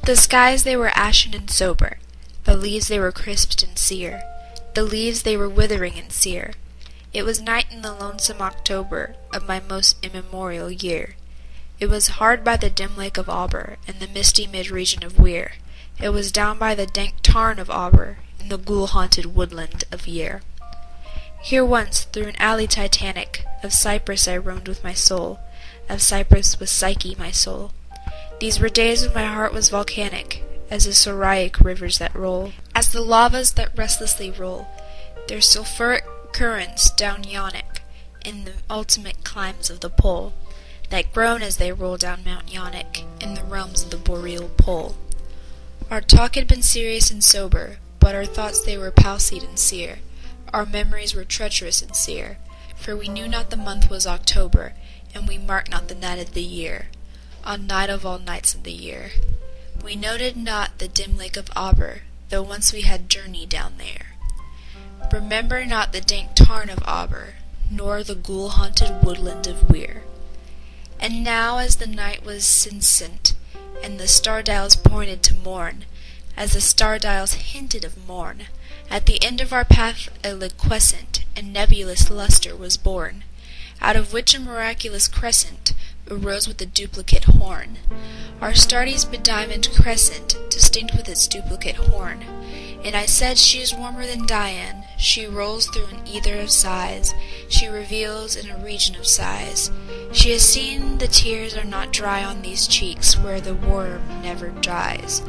The skies they were ashen and sober, the leaves they were crisped and sere, the leaves they were withering and sere. It was night in the lonesome October of my most immemorial year. It was hard by the dim lake of Auber, in the misty mid-region of Weir. It was down by the dank tarn of Auber, in the ghoul-haunted woodland of Year. Here once, through an alley titanic, of Cyprus I roamed with my soul, of Cyprus was Psyche my soul. These were days when my heart was volcanic, as the Soriac rivers that roll, as the lavas that restlessly roll, their sulphuric currents down Yonic, in the ultimate climes of the pole, that groan as they roll down Mount Yonic, in the realms of the boreal pole. Our talk had been serious and sober, but our thoughts they were palsied and sere. Our memories were treacherous and sere, for we knew not the month was October, and we marked not the night of the year, on night of all nights of the year. We noted not the dim lake of Auber, though once we had journeyed down there. Remember not the dank tarn of Auber, nor the ghoul-haunted woodland of Weir. And now as the night was incensed, and the star-dials pointed to morn, as the star-dials hinted of morn, at the end of our path a liquescent and nebulous lustre was born, out of which a miraculous crescent arose with a duplicate horn. Our Astarte's bediamonded crescent, distinct with its duplicate horn. And I said, she is warmer than Dian, she rolls through an ether of sighs, she reveals in a region of sighs. She has seen the tears are not dry on these cheeks where the worm never dries,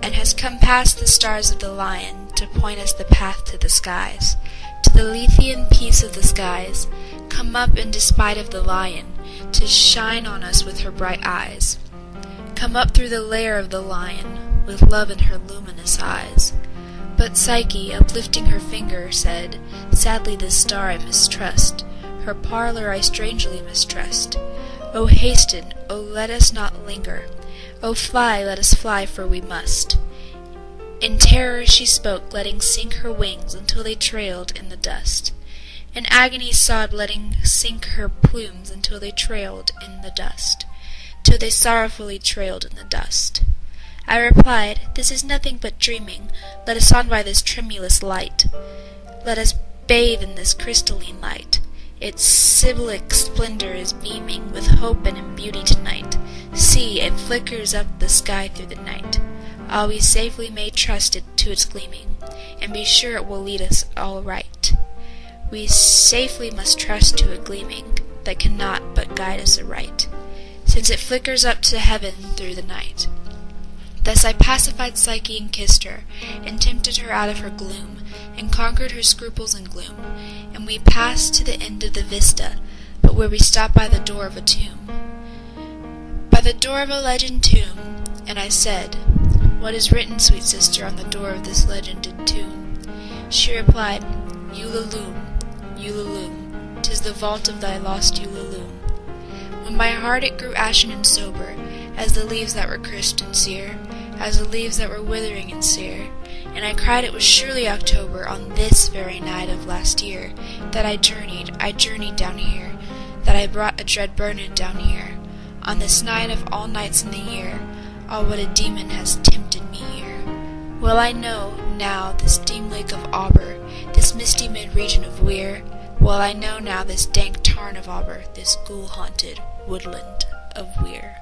and has come past the stars of the lion to point us the path to the skies, to the Lethean peace of the skies, come up in despite of the lion, to shine on us with her bright eyes. Come up through the lair of the lion, with love in her luminous eyes. But Psyche, uplifting her finger, said, sadly this star I mistrust, her parlour I strangely mistrust. O hasten, O let us not linger, O fly, let us fly, for we must. In terror she spoke, letting sink her wings until they trailed in the dust. In agony sobbed, letting sink her plumes until they trailed in the dust, till they sorrowfully trailed in the dust. I replied, this is nothing but dreaming, let us on by this tremulous light. Let us bathe in this crystalline light. Its Sibylic splendor is beaming with hope and in beauty tonight. See, it flickers up the sky through the night. Ah, we safely may trust it to its gleaming, and be sure it will lead us all right. We safely must trust to a gleaming that cannot but guide us aright, since it flickers up to heaven through the night. Thus I pacified Psyche and kissed her, and tempted her out of her gloom, and conquered her scruples and gloom, and we passed to the end of the vista, but where we stopped by the door of a tomb. By the door of a legend tomb, and I said, what is written, sweet sister, on the door of this legended tomb? She replied, Ulalume, Ulalume, 'tis the vault of thy lost Ulalume. When my heart it grew ashen and sober, as the leaves that were crisped and sere, as the leaves that were withering and sere, and I cried it was surely October on this very night of last year, that I journeyed down here, that I brought a dread burden down here, on this night of all nights in the year. Ah, what a demon has tempted me here. Well I know now this dim lake of Auber, this misty mid-region of Weir, well I know now this dank tarn of Auber, this ghoul-haunted woodland of Weir.